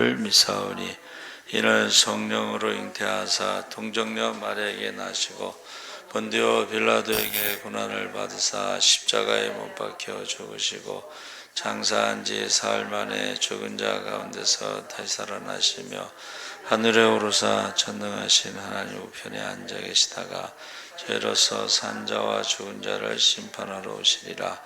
미사오니 이는 성령으로 잉태하사 동정녀 마리아에게 나시고 본디오 빌라도에게 고난을 받으사 십자가에 못 박혀 죽으시고 장사한 지 사흘 만에 죽은 자 가운데서 다시 살아나시며 하늘에 오르사 전능하신 하나님 우편에 앉아 계시다가 죄로서 산 자와 죽은 자를 심판하러 오시리라.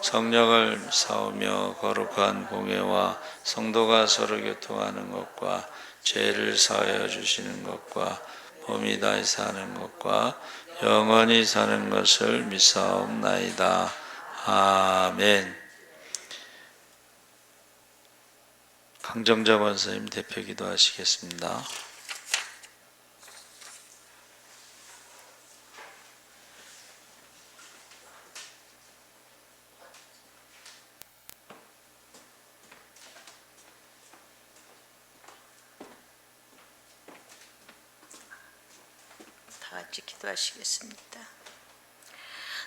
성령을 사오며 거룩한 공예와 성도가 서로 교통하는 것과 죄를 사하여 주시는 것과 몸이 다시 사는 것과 영원히 사는 것을 믿사옵나이다. 아멘. 강정자 권사님 대표 기도하시겠습니다. 다 같이 기도하시겠습니다.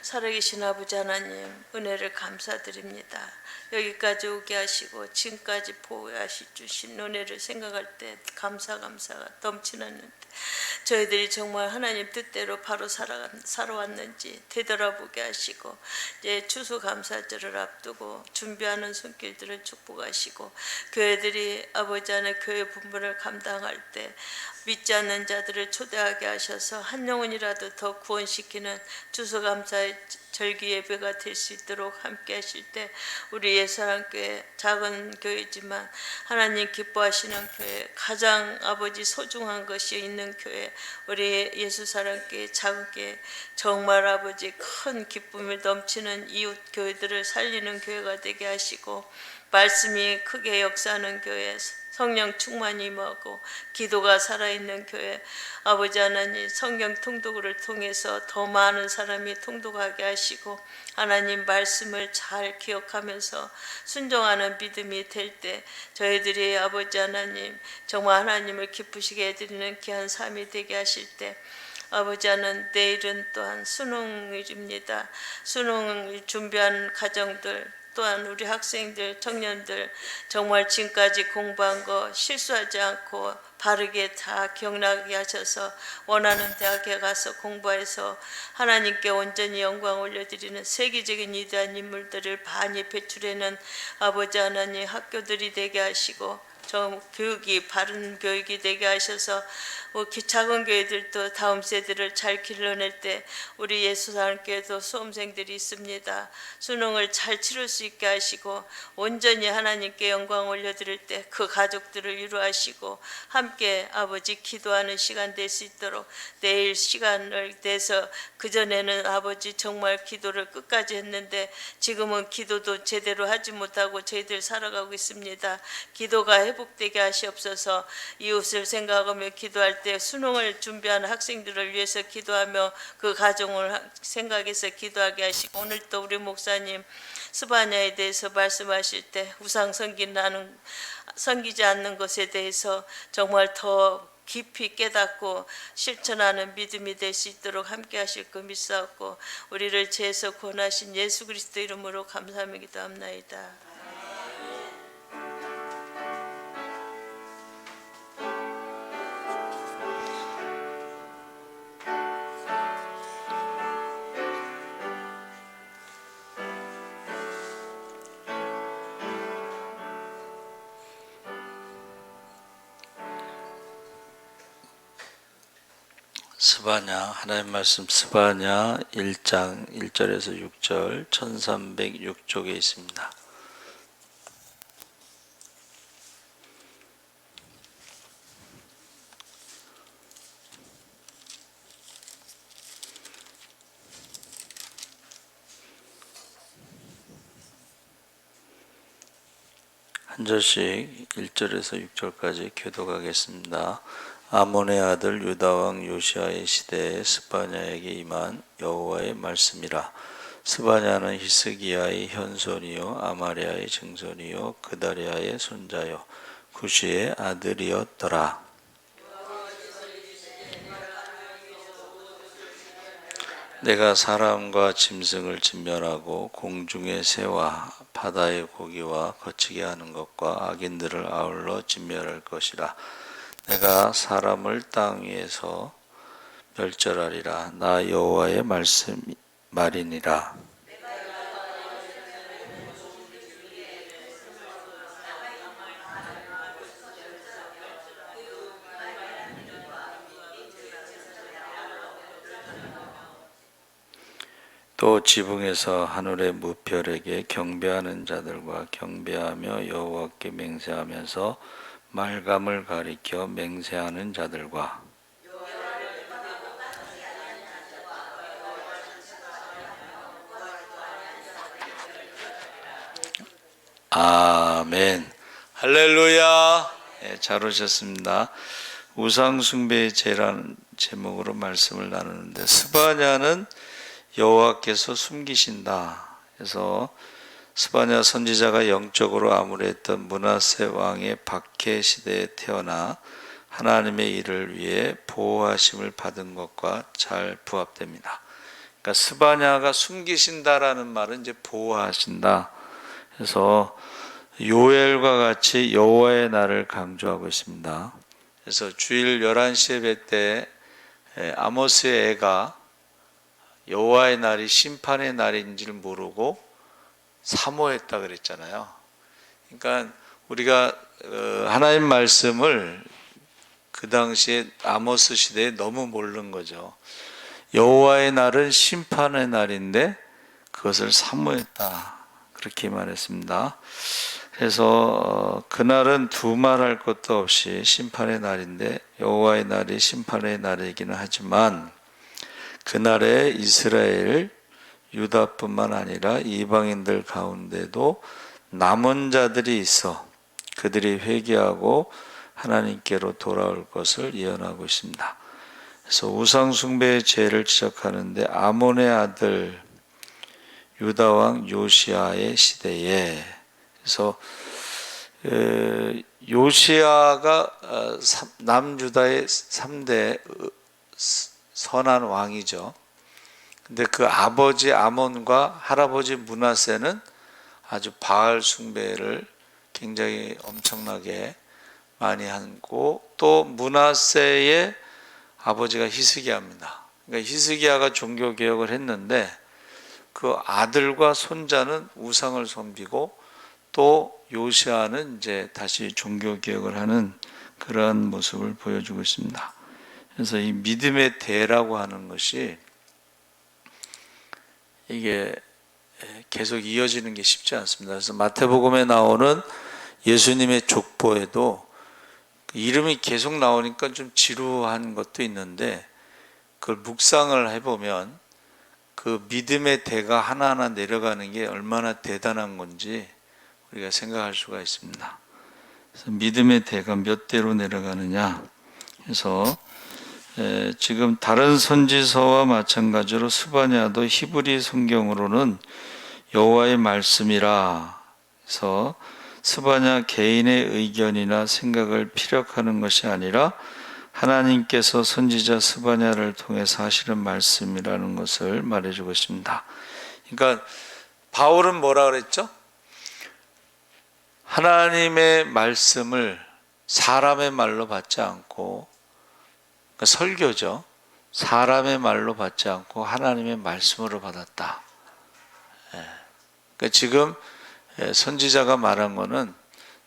살아계신 아버지 하나님, 은혜를 감사드립니다. 여기까지 오게 하시고 지금까지 보호하시 주신 은혜를 생각할 때 감사가 넘치는데 저희들이 정말 하나님 뜻대로 바로 살아왔는지 되돌아보게 하시고 이제 추수감사절을 앞두고 준비하는 손길들을 축복하시고 교회들이 아버지 안에 교회 분부를 감당할 때 믿지 않는 자들을 초대하게 하셔서 한 영혼이라도 더 구원시키는 추수감사의 절기 예배가 될 수 있도록 함께 하실 때 우리 예사랑교회 작은 교회지만 하나님 기뻐하시는 교회, 가장 아버지 소중한 것이 있는 교회, 우리 예수사랑교회 작은 교회, 정말 아버지 큰 기쁨을 넘치는 이웃 교회들을 살리는 교회가 되게 하시고 말씀이 크게 역사하는 교회, 성령 충만히 임하고 기도가 살아있는 교회, 아버지 하나님 성경 통독을 통해서 더 많은 사람이 통독하게 하시고 하나님 말씀을 잘 기억하면서 순종하는 믿음이 될 때 저희들이 아버지 하나님 정말 하나님을 기쁘시게 해드리는 귀한 삶이 되게 하실 때 아버지 하나님 내일은 또한 수능일입니다. 수능을 준비하는 가정들 또한 우리 학생들, 청년들 정말 지금까지 공부한 거 실수하지 않고 바르게 다 기억나게 하셔서 원하는 대학에 가서 공부해서 하나님께 온전히 영광 올려드리는 세계적인 위대한 인물들을 많이 배출해낸 아버지 하나님 학교들이 되게 하시고 좀 교육이 바른 교육이 되게 하셔서 작은 교회들도 다음 세대를 잘 길러낼 때 우리 예수사랑교회도 수험생들이 있습니다. 수능을 잘 치를 수 있게 하시고 온전히 하나님께 영광 올려드릴 때 그 가족들을 위로하시고 함께 아버지 기도하는 시간 될 수 있도록 내일 시간을 내서 그전에는 아버지 정말 기도를 끝까지 했는데 지금은 기도도 제대로 하지 못하고 저희들 살아가고 있습니다. 기도가 회복되게 하시옵소서. 이웃을 생각하며 기도할 때 수능을 준비하는 학생들을 위해서 기도하며 그 가정을 생각해서 기도하게 하시고 오늘 또 우리 목사님 스바냐에 대해서 말씀하실 때 우상 섬기지 않는 것에 대해서 정말 더 깊이 깨닫고 실천하는 믿음이 될 수 있도록 함께 하실 거 믿사옵고 우리를 죄에서 구원하신 예수 그리스도 이름으로 감사하며 기도합나이다. 스바냐 하나님 말씀 스바냐 1장 1절에서 6절 1306쪽에 있습니다. 한 절씩 1절에서 6절까지 교독하겠습니다. 아몬의 아들 유다왕 요시아의 시대에 스바냐에게 임한 여호와의 말씀이라. 스바냐는 히스기야의 현손이요 아마리아의 증손이요 그다리아의 손자요 구시의 아들이었더라. 내가 사람과 짐승을 진멸하고 공중의 새와 바다의 고기와 거치게 하는 것과 악인들을 아울러 진멸할 것이라. 내가 사람을 땅 위에서 멸절하리라. 나 여호와의 말이니라. 또 지붕에서 하늘의 무별에게 경배하는 자들과 경배하며 여호와께 맹세하면서 말감을 가리켜 맹세하는 자들과 아멘. 할렐루야. 잘 오셨습니다. 우상숭배의 죄라는 제목으로 말씀을 나누는데, 스바냐는 여호와께서 숨기신다. 그래서 스바냐 선지자가 영적으로 암울했던 므낫세 왕의 박해 시대에 태어나 하나님의 일을 위해 보호하심을 받은 것과 잘 부합됩니다. 그러니까 스바냐가 숨기신다라는 말은 이제 보호하신다. 그래서 요엘과 같이 여호와의 날을 강조하고 있습니다. 그래서 주일 11시 예배 때 아모스의 애가 여호와의 날이 심판의 날인지를 모르고 사모했다 그랬잖아요. 그러니까 우리가 하나님 말씀을 그 당시에 아모스 시대에 너무 모르는 거죠. 여호와의 날은 심판의 날인데 그것을 사모했다, 그렇게 말했습니다. 그래서 그날은 두말할 것도 없이 심판의 날인데, 여호와의 날이 심판의 날이기는 하지만 그날에 이스라엘, 유다뿐만 아니라 이방인들 가운데도 남은 자들이 있어 그들이 회개하고 하나님께로 돌아올 것을 예언하고 있습니다. 그래서 우상숭배의 죄를 지적하는데, 아몬의 아들 유다 왕 요시아의 시대에, 그래서 요시아가 남유다의 3대 선한 왕이죠. 근데 그 아버지 아몬과 할아버지 므낫세는 아주 바알 숭배를 굉장히 엄청나게 많이 하고, 또 므낫세의 아버지가 히스기야입니다. 그러니까 히스기야가 종교 개혁을 했는데 그 아들과 손자는 우상을 섬기고, 또 요시아는 이제 다시 종교 개혁을 하는 그러한 모습을 보여주고 있습니다. 그래서 이 믿음의 대라고 하는 것이 이게 계속 이어지는 게 쉽지 않습니다. 그래서 마태복음에 나오는 예수님의 족보에도 이름이 계속 나오니까 좀 지루한 것도 있는데, 그걸 묵상을 해보면 그 믿음의 대가 하나하나 내려가는 게 얼마나 대단한 건지 우리가 생각할 수가 있습니다. 그래서 믿음의 대가 몇 대로 내려가느냐, 그래서 지금 다른 선지서와 마찬가지로 스바냐도 히브리 성경으로는 여호와의 말씀이라 해서 스바냐 개인의 의견이나 생각을 피력하는 것이 아니라 하나님께서 선지자 스바냐를 통해서 하시는 말씀이라는 것을 말해주고 있습니다. 그러니까 바울은 뭐라 그랬죠? 하나님의 말씀을 사람의 말로 받지 않고, 그러니까 설교죠. 사람의 말로 받지 않고 하나님의 말씀으로 받았다. 그러니까 지금 선지자가 말한 것은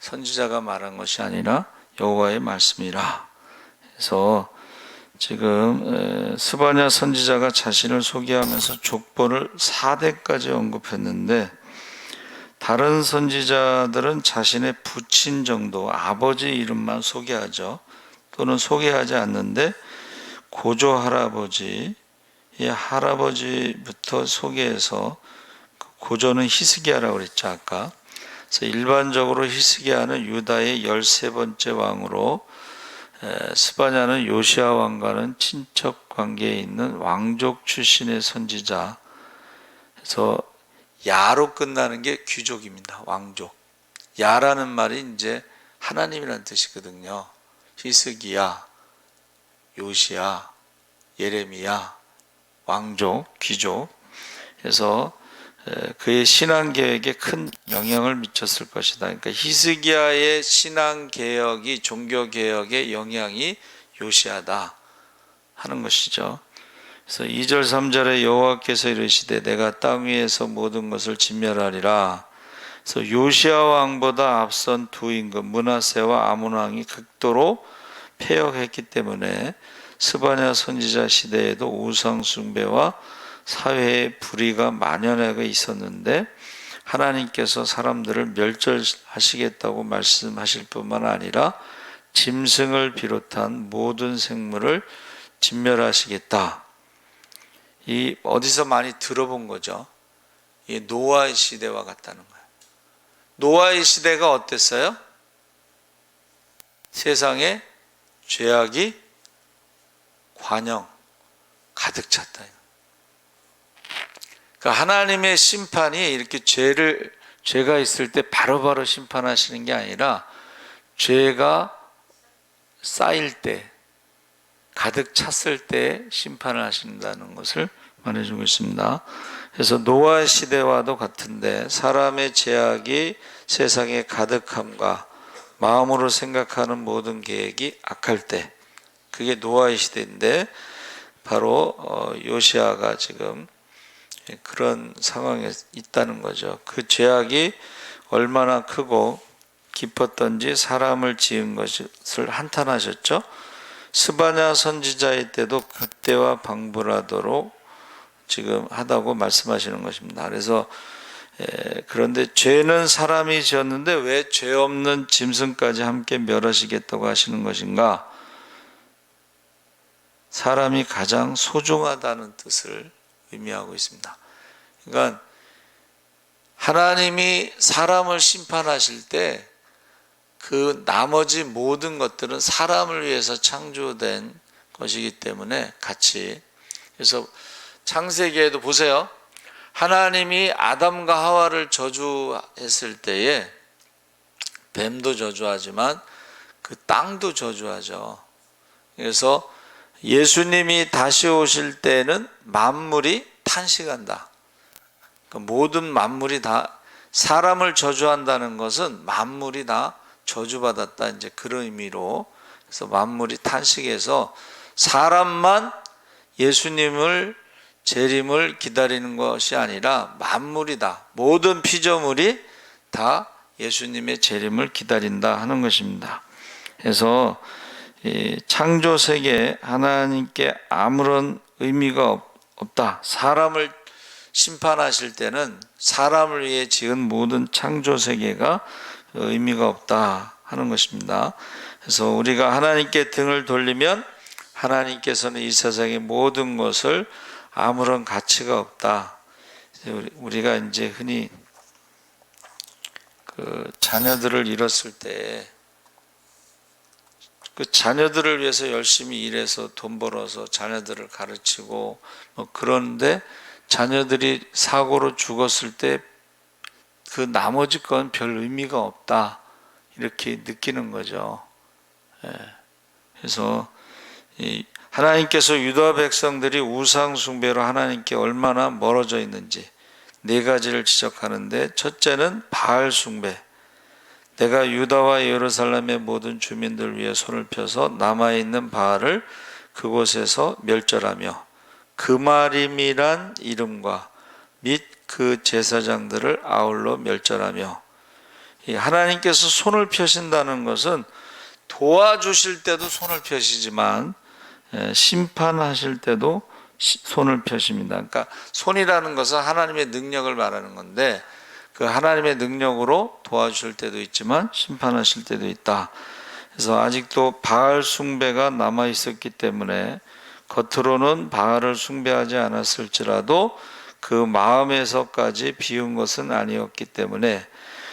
선지자가 말한 것이 아니라 여호와의 말씀이라. 그래서 지금 스바냐 선지자가 자신을 소개하면서 족보를 4대까지 언급했는데, 다른 선지자들은 자신의 부친 정도, 아버지 이름만 소개하죠. 또는 소개하지 않는데 고조 할아버지의 할아버지부터 소개해서, 고조는 히스기야라고 그랬죠 아까. 그래서 일반적으로 히스기야는 유다의 13번째 왕으로, 스바냐는 요시아 왕과는 친척 관계에 있는 왕족 출신의 선지자. 그래서 야로 끝나는 게 귀족입니다. 왕족. 야라는 말이 이제 하나님이라는 뜻이거든요. 히스기야, 요시야, 예레미야, 왕족, 귀족. 그래서 그의 신앙 개혁에 큰 영향을 미쳤을 것이다. 그러니까 히스기야의 신앙 개혁이 종교 개혁의 영향이 요시야다 하는 것이죠. 그래서 2절 3절에 여호와께서 이르시되 내가 땅 위에서 모든 것을 진멸하리라. 그래서 요시야 왕보다 앞선 두 임금 므낫세와 아몬 왕이 극도로 패역했기 때문에 스바냐 선지자 시대에도 우상 숭배와 사회의 불의가 만연하게 있었는데 하나님께서 사람들을 멸절하시겠다고 말씀하실 뿐만 아니라 짐승을 비롯한 모든 생물을 진멸하시겠다. 이 어디서 많이 들어본 거죠. 이 노아의 시대와 같다는 거예요. 노아의 시대가 어땠어요? 세상에 죄악이 관영 가득 찼다. 그러니까 하나님의 심판이 이렇게 죄가 있을 때 바로바로 심판하시는 게 아니라 죄가 쌓일 때 가득 찼을 때 심판을 하신다는 것을 말해주고 있습니다. 그래서 노아 시대와도 같은데 사람의 죄악이 세상에 가득함과 마음으로 생각하는 모든 계획이 악할 때 그게 노아의 시대인데 바로 요시야가 지금 그런 상황에 있다는 거죠. 그 죄악이 얼마나 크고 깊었던지 사람을 지은 것을 한탄하셨죠. 스바냐 선지자의 때도 그때와 방불하도록 지금 하다고 말씀하시는 것입니다. 그래서 그런데 죄는 사람이 지었는데 왜 죄 없는 짐승까지 함께 멸하시겠다고 하시는 것인가? 사람이 가장 소중하다는 뜻을 의미하고 있습니다. 그러니까 하나님이 사람을 심판하실 때 그 나머지 모든 것들은 사람을 위해서 창조된 것이기 때문에 같이 그래서 창세기에도 보세요. 하나님이 아담과 하와를 저주했을 때에 뱀도 저주하지만 그 땅도 저주하죠. 그래서 예수님이 다시 오실 때는 만물이 탄식한다. 그러니까 모든 만물이 다 사람을 저주한다는 것은 만물이 다 저주받았다 이제 그런 의미로 그래서 만물이 탄식해서 사람만 예수님을 재림을 기다리는 것이 아니라 만물이 다 모든 피조물이 다 예수님의 재림을 기다린다 하는 것입니다. 그래서 이 창조 세계에 하나님께 아무런 의미가 없다. 사람을 심판하실 때는 사람을 위해 지은 모든 창조 세계가 의미가 없다 하는 것입니다. 그래서 우리가 하나님께 등을 돌리면 하나님께서는 이 세상의 모든 것을 아무런 가치가 없다. 우리가 이제 흔히 그 자녀들을 잃었을 때 그 자녀들을 위해서 열심히 일해서 돈 벌어서 자녀들을 가르치고 그런데 자녀들이 사고로 죽었을 때 그 나머지 건 별 의미가 없다 이렇게 느끼는 거죠. 그래서 하나님께서 유다 백성들이 우상 숭배로 하나님께 얼마나 멀어져 있는지 네 가지를 지적하는데 첫째는 바알 숭배. 내가 유다와 예루살렘의 모든 주민들 위해 손을 펴서 남아있는 바알을 그곳에서 멸절하며 그마림이란 이름과 및 그 제사장들을 아울러 멸절하며 하나님께서 손을 펴신다는 것은 도와주실 때도 손을 펴시지만 심판하실 때도 손을 펴십니다. 그러니까 손이라는 것은 하나님의 능력을 말하는 건데 그 하나님의 능력으로 도와주실 때도 있지만 심판하실 때도 있다. 그래서 아직도 바알 숭배가 남아 있었기 때문에 겉으로는 바알을 숭배하지 않았을지라도 그 마음에서까지 비운 것은 아니었기 때문에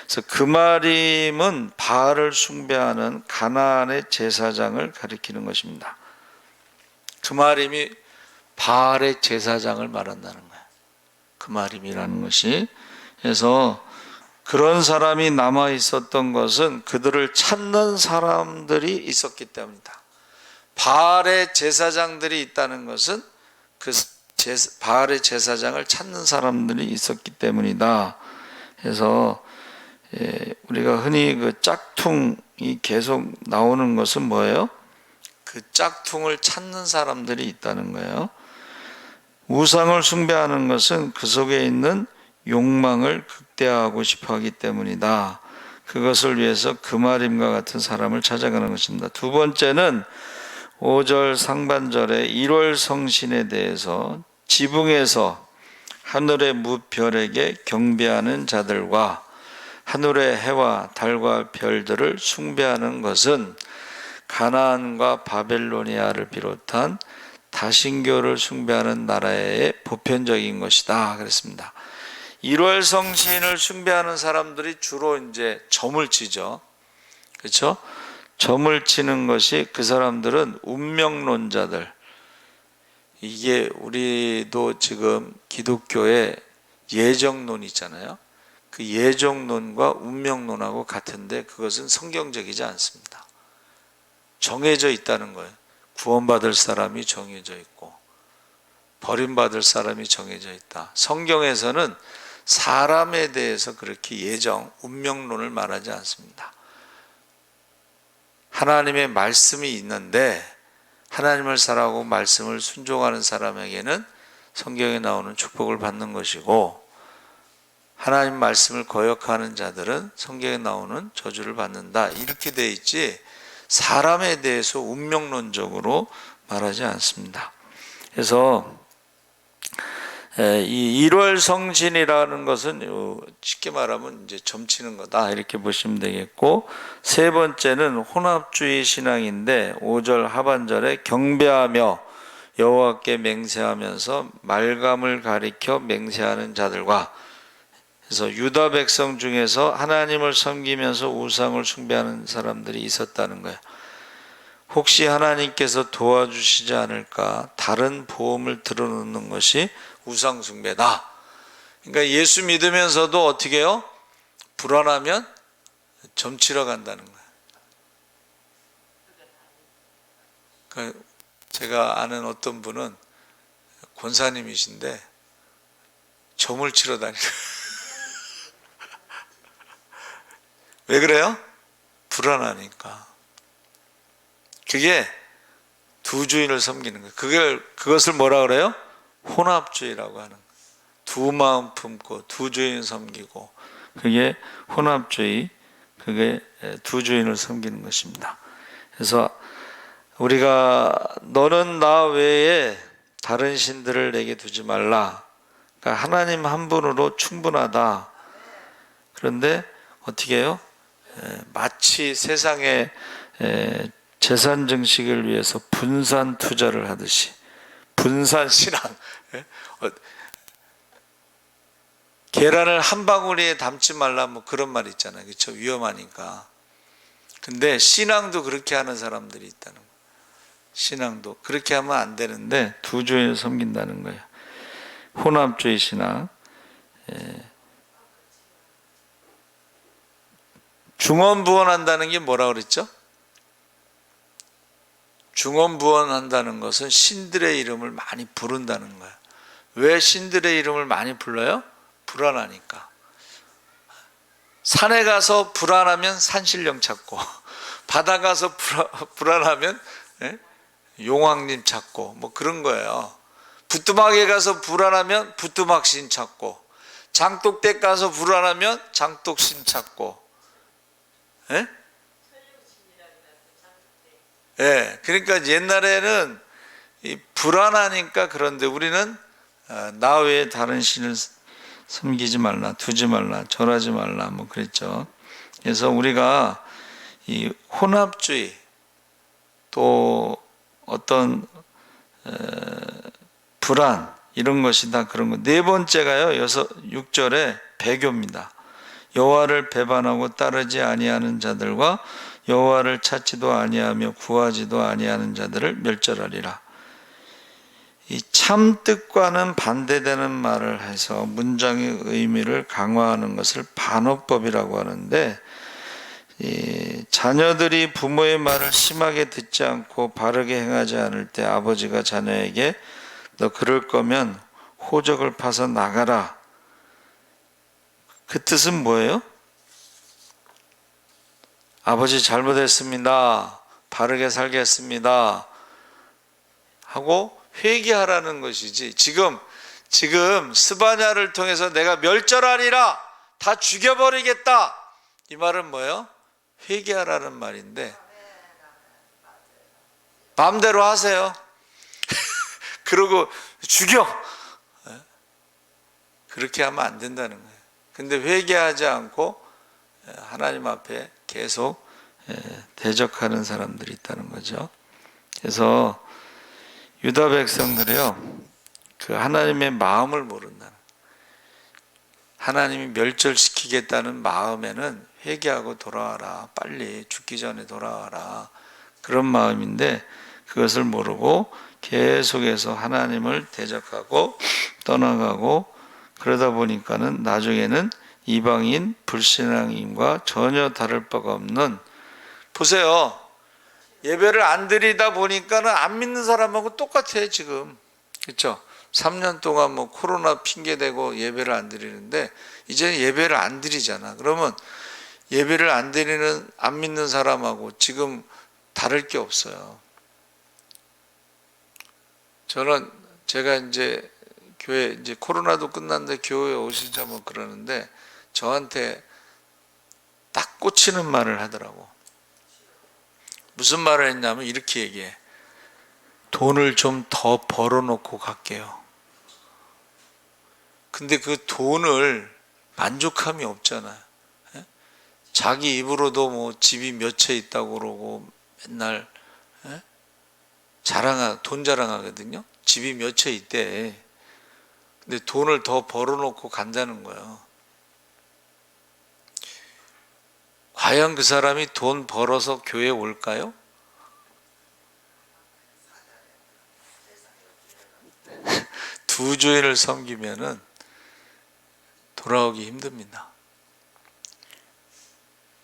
그래서 그마림은 바알을 숭배하는 가나안의 제사장을 가리키는 것입니다. 그마림이 바알의 제사장을 말한다는 거예요. 그마림이라는 것이. 그래서 그런 사람이 남아 있었던 것은 그들을 찾는 사람들이 있었기 때문이다. 바알의 제사장들이 있다는 것은 그 바알의 제사장을 찾는 사람들이 있었기 때문이다. 그래서 우리가 흔히 그 짝퉁이 계속 나오는 것은 뭐예요? 그 짝퉁을 찾는 사람들이 있다는 거예요. 우상을 숭배하는 것은 그 속에 있는 욕망을 극대화하고 싶어 하기 때문이다. 그것을 위해서 금아림과 같은 사람을 찾아가는 것입니다. 두 번째는 5절 상반절에 1월 성신에 대해서 지붕에서 하늘의 무별에게 경배하는 자들과 하늘의 해와 달과 별들을 숭배하는 것은 가나안과 바벨로니아를 비롯한 다신교를 숭배하는 나라의 보편적인 것이다 그랬습니다. 1월 성신을 숭배하는 사람들이 주로 이제 점을 치죠. 그렇죠? 점을 치는 것이 그 사람들은 운명론자들. 이게 우리도 지금 기독교에 예정론 있잖아요. 그 예정론과 운명론하고 같은데 그것은 성경적이지 않습니다. 정해져 있다는 거예요. 구원받을 사람이 정해져 있고 버림받을 사람이 정해져 있다. 성경에서는 사람에 대해서 그렇게 예정, 운명론을 말하지 않습니다. 하나님의 말씀이 있는데 하나님을 사랑하고 말씀을 순종하는 사람에게는 성경에 나오는 축복을 받는 것이고 하나님 말씀을 거역하는 자들은 성경에 나오는 저주를 받는다. 이렇게 돼 있지 사람에 대해서 운명론적으로 말하지 않습니다. 그래서 이 1월 성신이라는 것은 쉽게 말하면 이제 점치는 거다 이렇게 보시면 되겠고, 세 번째는 혼합주의 신앙인데 5절 하반절에 경배하며 여호와께 맹세하면서 말감을 가리켜 맹세하는 자들과, 그래서 유다 백성 중에서 하나님을 섬기면서 우상을 숭배하는 사람들이 있었다는 거예요. 혹시 하나님께서 도와주시지 않을까 다른 보험을 들어놓는 것이 우상 숭배다. 그러니까 예수 믿으면서도 어떻게 해요? 불안하면 점치러 간다는 거예요. 그러니까 제가 아는 어떤 분은 권사님이신데 점을 치러 다니는 왜 그래요? 불안하니까. 그게 두 주인을 섬기는 거예요. 그것을 뭐라 그래요? 혼합주의라고 하는 거예요. 두 마음 품고 두 주인 섬기고, 그게 혼합주의, 그게 두 주인을 섬기는 것입니다. 그래서 우리가 너는 나 외에 다른 신들을 내게 두지 말라. 그러니까 하나님 한 분으로 충분하다. 그런데 어떻게 해요? 마치 세상에 재산 증식을 위해서 분산 투자를 하듯이 분산 신앙, 계란을 한 바구니에 담지 말라 뭐 그런 말 있잖아요. 그렇죠? 위험하니까. 근데 신앙도 그렇게 하는 사람들이 있다는 거예요. 신앙도 그렇게 하면 안 되는데 두 주인을 섬긴다는 거예요. 혼합주의 신앙. 중언부언한다는 게 뭐라 그랬죠? 중언부언한다는 것은 신들의 이름을 많이 부른다는 거예요. 왜 신들의 이름을 많이 불러요? 불안하니까. 산에 가서 불안하면 산신령 찾고, 바다 가서 불안하면 용왕님 찾고, 뭐 그런 거예요. 부뚜막에 가서 불안하면 부뚜막신 찾고, 장독대 가서 불안하면 장독신 찾고. 그러니까 옛날에는 불안하니까. 그런데 우리는 나 외에 다른 신을 섬기지 말라, 두지 말라, 절하지 말라 뭐 그랬죠. 그래서 우리가 이 혼합주의, 또 어떤 불안, 이런 것이 다 그런 거. 네 번째가요, 6절에 배교입니다. 여호와를 배반하고 따르지 아니하는 자들과 여호와를 찾지도 아니하며 구하지도 아니하는 자들을 멸절하리라. 이 참뜻과는 반대되는 말을 해서 문장의 의미를 강화하는 것을 반어법이라고 하는데, 이 자녀들이 부모의 말을 심하게 듣지 않고 바르게 행하지 않을 때 아버지가 자녀에게 너 그럴 거면 호적을 파서 나가라. 그 뜻은 뭐예요? 아버지 잘못했습니다. 바르게 살겠습니다. 하고 회개하라는 것이지. 지금 스바냐를 통해서 내가 멸절하리라, 다 죽여버리겠다, 이 말은 뭐예요? 회개하라는 말인데 마음대로 하세요. 그러고 죽여, 그렇게 하면 안 된다는 거예요. 근데 회개하지 않고 하나님 앞에 계속 대적하는 사람들이 있다는 거죠. 그래서 유다 백성들이요, 그 하나님의 마음을 모른다는, 하나님이 멸절시키겠다는 마음에는 회개하고 돌아와라, 빨리 죽기 전에 돌아와라, 그런 마음인데 그것을 모르고 계속해서 하나님을 대적하고 떠나가고, 그러다 보니까는 나중에는 이방인 불신앙인과 전혀 다를 바가 없는, 보세요, 예배를 안 드리다 보니까는 안 믿는 사람하고 똑같아요 지금. 그렇죠? 3년 동안 뭐 코로나 핑계대고 예배를 안 드리는데 이제는 예배를 안 드리잖아. 그러면 예배를 안 드리는, 안 믿는 사람하고 지금 다를 게 없어요. 제가 이제 교회, 이제 코로나도 끝났는데 교회에 오시자 뭐 그러는데 저한테 딱 꽂히는 말을 하더라고. 무슨 말을 했냐면 이렇게 얘기해. 돈을 좀 더 벌어놓고 갈게요. 근데 그 돈을 만족함이 없잖아요. 예? 자기 입으로도 뭐 집이 몇 채 있다고 그러고 맨날 돈 자랑하거든요. 집이 몇 채 있대. 근데 돈을 더 벌어놓고 간다는 거예요. 과연 그 사람이 돈 벌어서 교회에 올까요? 두 주인을 섬기면은 돌아오기 힘듭니다.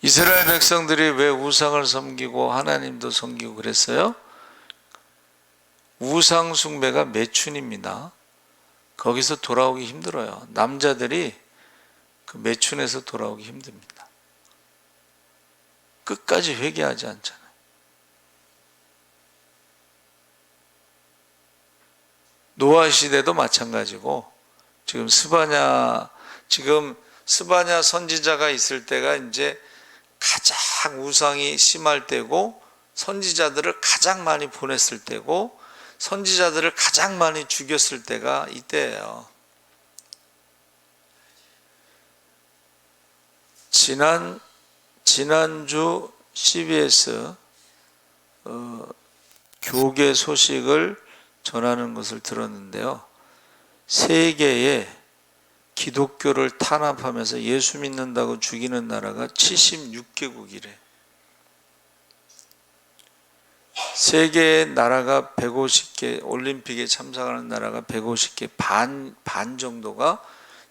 이스라엘 백성들이 왜 우상을 섬기고 하나님도 섬기고 그랬어요? 우상 숭배가 매춘입니다. 거기서 돌아오기 힘들어요. 남자들이 그 매춘에서 돌아오기 힘듭니다. 끝까지 회개하지 않잖아요. 노아 시대도 마찬가지고, 지금 스바냐 선지자가 있을 때가 이제 가장 우상이 심할 때고, 선지자들을 가장 많이 보냈을 때고, 선지자들을 가장 많이 죽였을 때가 이때예요. 지난주 CBS 교계 소식을 전하는 것을 들었는데요. 세계에 기독교를 탄압하면서 예수 믿는다고 죽이는 나라가 76개국이래. 세계의 나라가 150개, 올림픽에 참석하는 나라가 150개, 반 정도가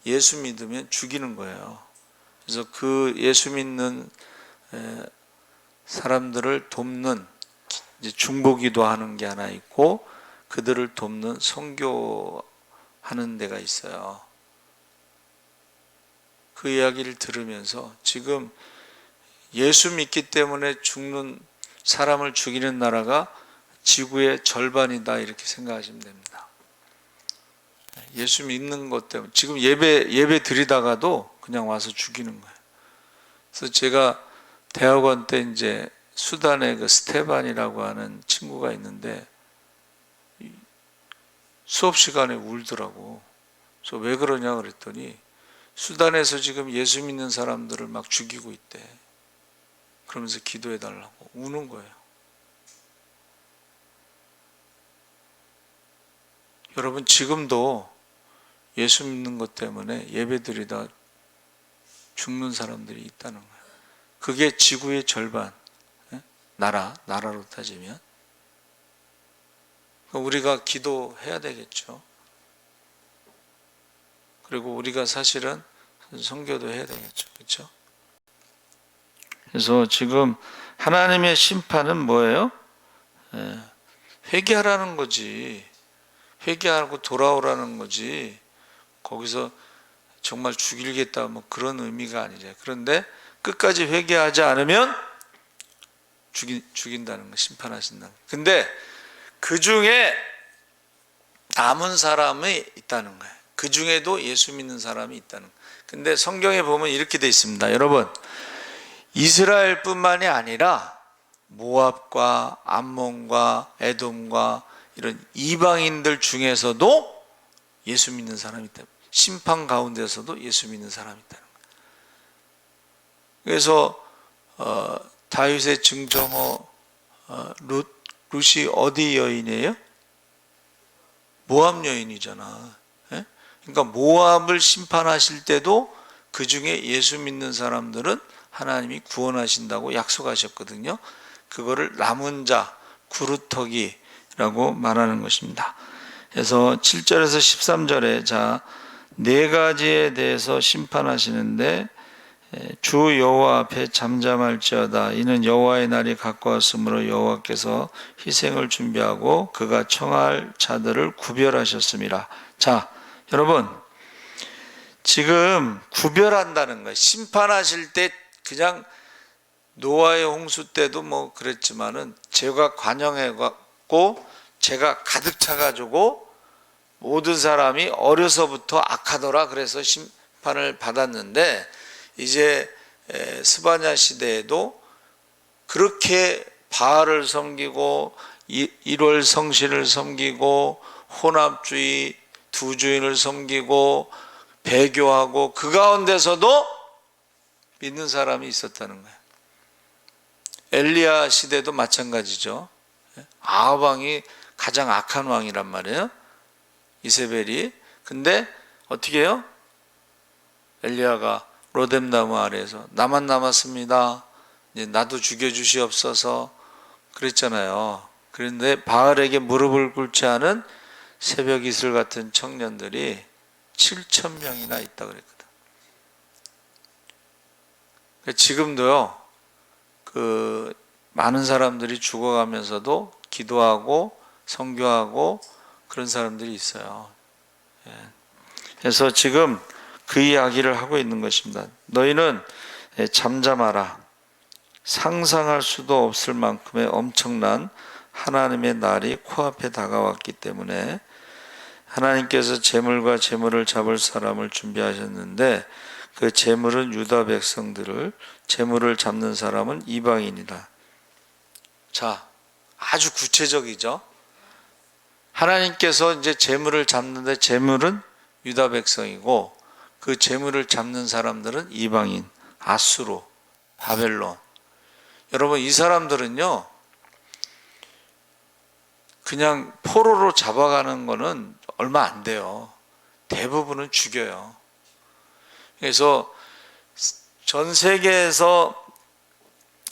예수 믿으면 죽이는 거예요. 그래서 그 예수 믿는 사람들을 돕는, 이제 중보기도 하는 게 하나 있고, 그들을 돕는 선교하는 데가 있어요. 그 이야기를 들으면서 지금 예수 믿기 때문에 죽는 사람을 죽이는 나라가 지구의 절반이다, 이렇게 생각하시면 됩니다. 예수 믿는 것 때문에 지금 예배 드리다가도 그냥 와서 죽이는 거예요. 그래서 제가 대학원 때 이제 수단에 그 스테반이라고 하는 친구가 있는데 수업 시간에 울더라고. 그래서 왜 그러냐 그랬더니 수단에서 지금 예수 믿는 사람들을 막 죽이고 있대. 그러면서 기도해 달라고 우는 거예요. 여러분, 지금도 예수 믿는 것 때문에 예배드리다 죽는 사람들이 있다는 거예요. 그게 지구의 절반, 나라로 따지면. 우리가 기도해야 되겠죠. 그리고 우리가 사실은 선교도 해야 되겠죠. 그렇죠? 그래서 지금 하나님의 심판은 뭐예요? 회개하라는 거지. 회개하고 돌아오라는 거지, 거기서 정말 죽이겠다 뭐 그런 의미가 아니죠. 그런데 끝까지 회개하지 않으면 죽인다는 거, 심판하신다는 거. 근데 그 중에 남은 사람이 있다는 거예요. 그 중에도 예수 믿는 사람이 있다는 거예요. 근데 성경에 보면 이렇게 돼 있습니다. 여러분, 이스라엘뿐만이 아니라 모압과 암몬과 에돔과 이런 이방인들 중에서도 예수 믿는 사람이 있다. 심판 가운데서도 예수 믿는 사람이 있다는 거예요. 그래서 다윗의 증정어 룻이 어디 여인이에요? 모압 여인이잖아. 예? 그러니까 모압을 심판하실 때도 그 중에 예수 믿는 사람들은 하나님이 구원하신다고 약속하셨거든요. 그거를 남은 자, 구루터기라고 말하는 것입니다. 그래서 7절에서 13절에 자, 네 가지에 대해서 심판하시는데, 주 여호와 앞에 잠잠할지어다. 이는 여호와의 날이 가까웠으므로 여호와께서 희생을 준비하고 그가 청할 자들을 구별하셨습니다. 자, 여러분, 지금 구별한다는 거예요. 심판하실 때 그냥 노아의 홍수 때도 뭐 그랬지만은 죄가 관영해갖고 죄가 가득 차가지고 모든 사람이 어려서부터 악하더라 그래서 심판을 받았는데, 이제 스바냐 시대에도 그렇게 바알을 섬기고 일월 성신을 섬기고 혼합주의 두 주인을 섬기고 배교하고 그 가운데서도 믿는 사람이 있었다는 거예요. 엘리야 시대도 마찬가지죠. 아합 왕이 가장 악한 왕이란 말이에요, 이세벨이. 근데 어떻게 해요? 엘리야가 로뎀나무 아래에서 나만 남았습니다, 이제 나도 죽여주시옵소서 그랬잖아요. 그런데 바알에게 무릎을 꿇지 않은 새벽 이슬 같은 청년들이 7,000명이나 있다 그랬거든. 지금도요, 그 많은 사람들이 죽어가면서도 기도하고 선교하고 그런 사람들이 있어요. 그래서 지금 그 이야기를 하고 있는 것입니다. 너희는 잠잠하라. 상상할 수도 없을 만큼의 엄청난 하나님의 날이 코앞에 다가왔기 때문에 하나님께서 재물과 재물을 잡을 사람을 준비하셨는데, 그 재물은 유다 백성들을, 재물을 잡는 사람은 이방인이다. 자, 아주 구체적이죠. 하나님께서 이제 재물을 잡는데 재물은 유다 백성이고 그 재물을 잡는 사람들은 이방인, 아수르, 바벨론. 여러분, 이 사람들은요 그냥 포로로 잡아가는 거는 얼마 안 돼요. 대부분은 죽여요. 그래서 전 세계에서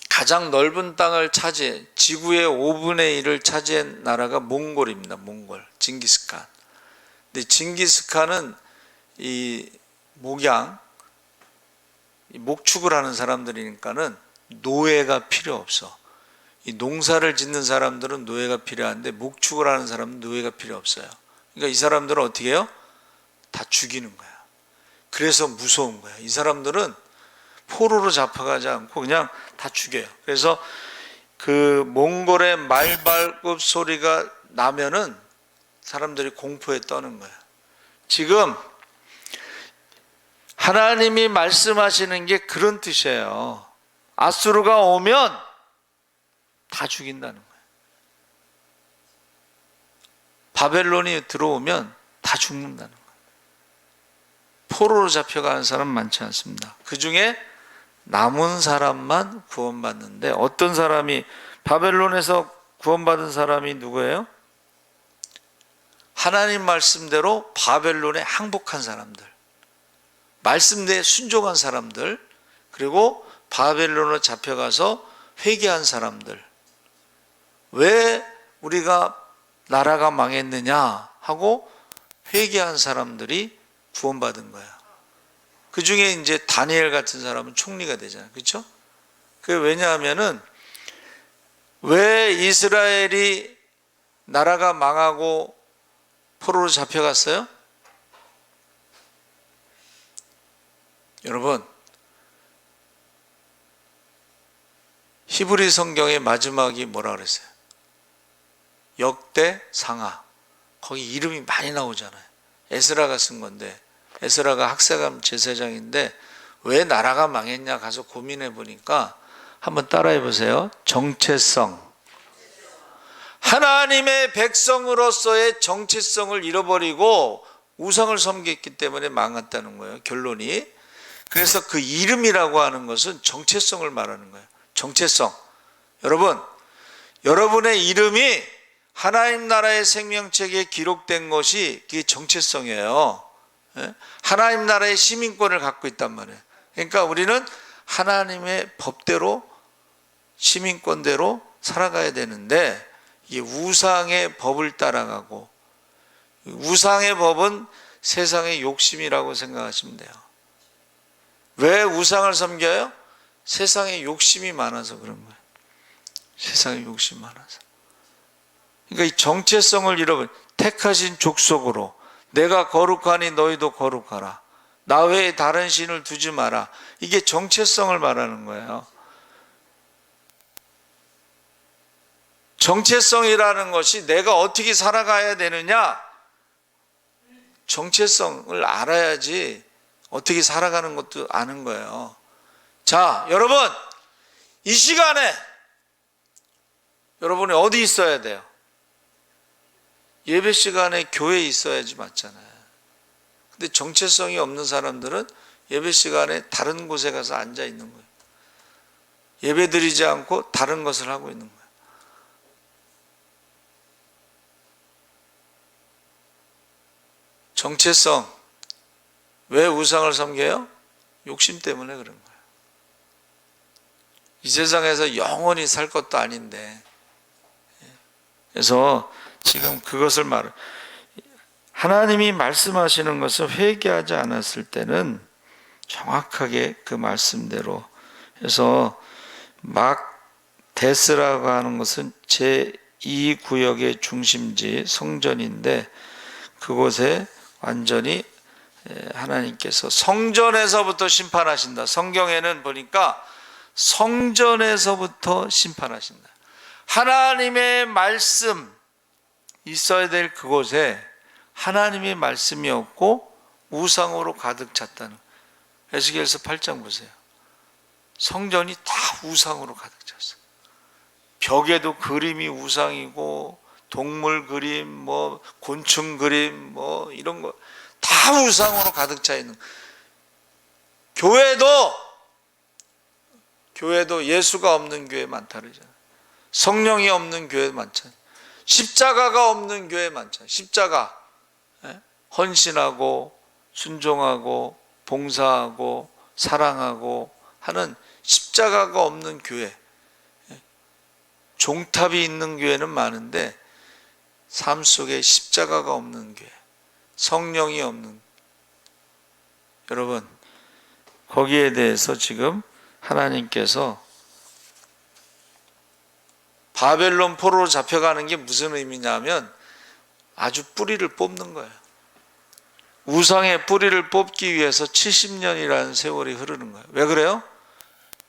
가장 넓은 땅을 차지해, 지구의 5분의 1을 차지한 나라가 몽골입니다. 몽골, 징기스칸. 근데 징기스칸은 이 목양, 목축을 하는 사람들이니까는 노예가 필요 없어. 이 농사를 짓는 사람들은 노예가 필요한데 목축을 하는 사람은 노예가 필요 없어요. 그러니까 이 사람들은 어떻게 해요? 다 죽이는 거야. 그래서 무서운 거야. 이 사람들은 포로로 잡혀가지 않고 그냥 다 죽여요. 그래서 그 몽골의 말발굽 소리가 나면은 사람들이 공포에 떠는 거야. 지금 하나님이 말씀하시는 게 그런 뜻이에요. 아수르가 오면 다 죽인다는 거예요. 바벨론이 들어오면 다 죽는다는 거예요. 포로로 잡혀가는 사람 많지 않습니다. 그 중에 남은 사람만 구원받는데, 어떤 사람이, 바벨론에서 구원받은 사람이 누구예요? 하나님 말씀대로 바벨론에 항복한 사람들, 말씀대에 순종한 사람들, 그리고 바벨론으로 잡혀가서 회개한 사람들. 왜 우리가 나라가 망했느냐 하고 회개한 사람들이 구원받은 거야. 그 중에 이제 다니엘 같은 사람은 총리가 되잖아요. 그렇죠? 그게 왜냐하면은, 왜 이스라엘이 나라가 망하고 포로로 잡혀갔어요? 여러분, 히브리 성경의 마지막이 뭐라 그랬어요? 역대 상하. 거기 이름이 많이 나오잖아요. 에스라가 쓴 건데, 에스라가 학사감 제사장인데 왜 나라가 망했냐 가서 고민해 보니까 한번 따라해 보세요. 정체성. 하나님의 백성으로서의 정체성을 잃어버리고 우상을 섬겼기 때문에 망했다는 거예요. 결론이. 그래서 그 이름이라고 하는 것은 정체성을 말하는 거예요. 정체성. 여러분, 여러분의 이름이 하나님 나라의 생명책에 기록된 것이 그게 정체성이에요. 하나님 나라의 시민권을 갖고 있단 말이에요. 그러니까 우리는 하나님의 법대로 시민권대로 살아가야 되는데 이 우상의 법을 따라가고, 우상의 법은 세상의 욕심이라고 생각하시면 돼요. 왜 우상을 섬겨요? 세상에 욕심이 많아서 그런 거예요. 세상에 욕심이 많아서. 그러니까 이 정체성을 잃어버린, 택하신 족속으로 내가 거룩하니 너희도 거룩하라. 나 외에 다른 신을 두지 마라. 이게 정체성을 말하는 거예요. 정체성이라는 것이 내가 어떻게 살아가야 되느냐, 정체성을 알아야지 어떻게 살아가는 것도 아는 거예요. 자, 여러분, 이 시간에 여러분이 어디 있어야 돼요? 예배 시간에 교회에 있어야지 맞잖아요. 근데 정체성이 없는 사람들은 예배 시간에 다른 곳에 가서 앉아 있는 거예요. 예배 드리지 않고 다른 것을 하고 있는 거예요. 정체성. 왜 우상을 섬겨요? 욕심 때문에 그런 거예요. 이 세상에서 영원히 살 것도 아닌데. 그래서 지금 그것을 하나님이 말씀하시는 것을 회개하지 않았을 때는 정확하게 그 말씀대로 해서 막데스라고 하는 것은 제2구역의 중심지 성전인데 그곳에 완전히 하나님께서 성전에서부터 심판하신다. 성경에는 보니까 성전에서부터 심판하신다. 하나님의 말씀 있어야 될 그곳에 하나님의 말씀이 없고 우상으로 가득 찼다는. 에스겔서 8장 보세요. 성전이 다 우상으로 가득 찼어요. 벽에도 그림이 우상이고 동물 그림, 뭐 곤충 그림, 뭐 이런 거 다 우상으로 가득 차 있는. 교회도 예수가 없는 교회 많다 그러잖아요. 성령이 없는 교회 많잖아요. 십자가가 없는 교회 많잖아요. 십자가. 헌신하고 순종하고 봉사하고 사랑하고 하는 십자가가 없는 교회. 종탑이 있는 교회는 많은데 삶 속에 십자가가 없는 교회, 성령이 없는. 여러분, 거기에 대해서 지금 하나님께서 바벨론 포로로 잡혀가는 게 무슨 의미냐면 아주 뿌리를 뽑는 거예요. 우상의 뿌리를 뽑기 위해서 70년이라는 세월이 흐르는 거예요. 왜 그래요?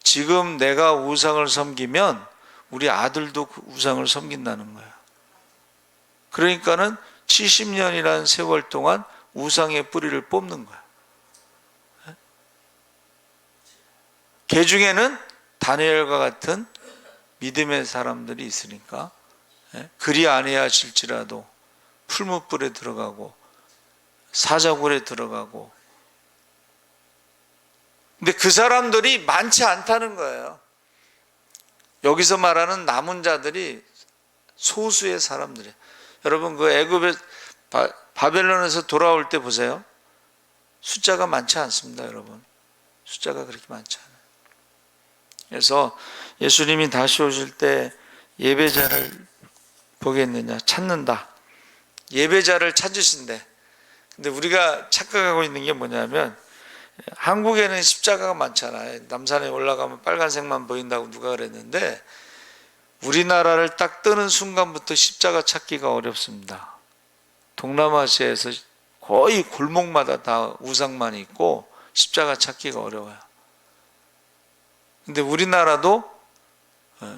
지금 내가 우상을 섬기면 우리 아들도 그 우상을 섬긴다는 거예요. 그러니까는 70년이라는 세월 동안 우상의 뿌리를 뽑는 거예요. 그 중에는 다니엘과 같은 믿음의 사람들이 있으니까 그리 아니하실지라도 풀무불에 들어가고 사자굴에 들어가고. 근데 그 사람들이 많지 않다는 거예요. 여기서 말하는 남은 자들이 소수의 사람들이에요. 여러분, 그 애굽에 바벨론에서 돌아올 때 보세요. 숫자가 많지 않습니다, 여러분. 숫자가 그렇게 많지 않아요. 그래서 예수님이 다시 오실 때 예배자를 보겠느냐, 찾는다. 예배자를 찾으신대. 근데 우리가 착각하고 있는 게 뭐냐면 한국에는 십자가가 많잖아요. 남산에 올라가면 빨간색만 보인다고 누가 그랬는데 우리나라를 딱 뜨는 순간부터 십자가 찾기가 어렵습니다. 동남아시아에서 거의 골목마다 다 우상만 있고 십자가 찾기가 어려워요. 근데 우리나라도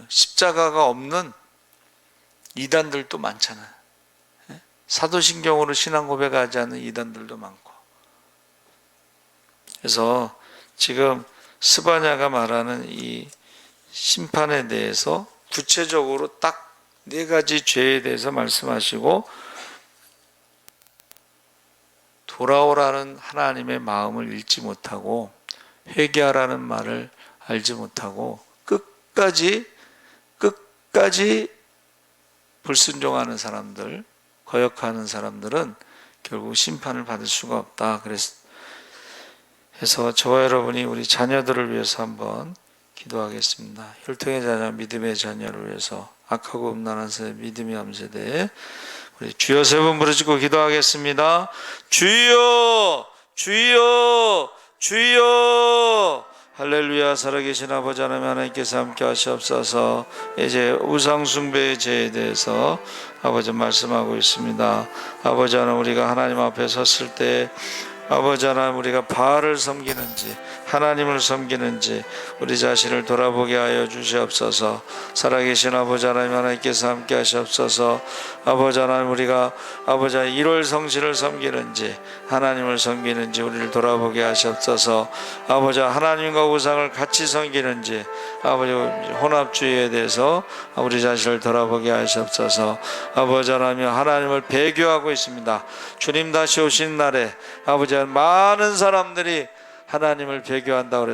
십자가가 없는 이단들도 많잖아요. 사도신경으로 신앙 고백하지 않는 이단들도 많고. 그래서 지금 스바냐가 말하는 이 심판에 대해서 구체적으로 딱 4가지 죄에 대해서 말씀하시고 돌아오라는 하나님의 마음을 읽지 못하고 회개하라는 말을 알지 못하고 끝까지 불순종하는 사람들, 거역하는 사람들은 결국 심판을 받을 수가 없다. 그래서 저와 여러분이 우리 자녀들을 위해서 한번 기도하겠습니다. 혈통의 자녀, 믿음의 자녀를 위해서 악하고 음란한 세대, 믿음의 암세대, 우리 주여 3번 부르짖고 기도하겠습니다. 주여, 주여, 주여. 할렐루야. 살아계신 아버지 하나님, 하나님께서 함께 하시옵소서. 이제 우상숭배의 죄에 대해서 아버지 말씀하고 있습니다. 아버지 하나님, 우리가 하나님 앞에 섰을 때 아버지 하나님, 우리가 바알을 섬기는지 하나님을 섬기는지 우리 자신을 돌아보게 하여 주시옵소서. 살아계신 아버지 하나님, 하나님께서 함께 하시옵소서. 아버지 하나님, 우리가 아버지 하나님 1월 성신을 섬기는지 하나님을 섬기는지 우리를 돌아보게 하시옵소서. 아버지 하나님과 우상을 같이 섬기는지 아버지 혼합주의에 대해서 우리 자신을 돌아보게 하시옵소서. 아버지 하나님, 하나님을 배교하고 있습니다. 주님 다시 오신 날에 아버지 많은 사람들이 하나님을 배교한다고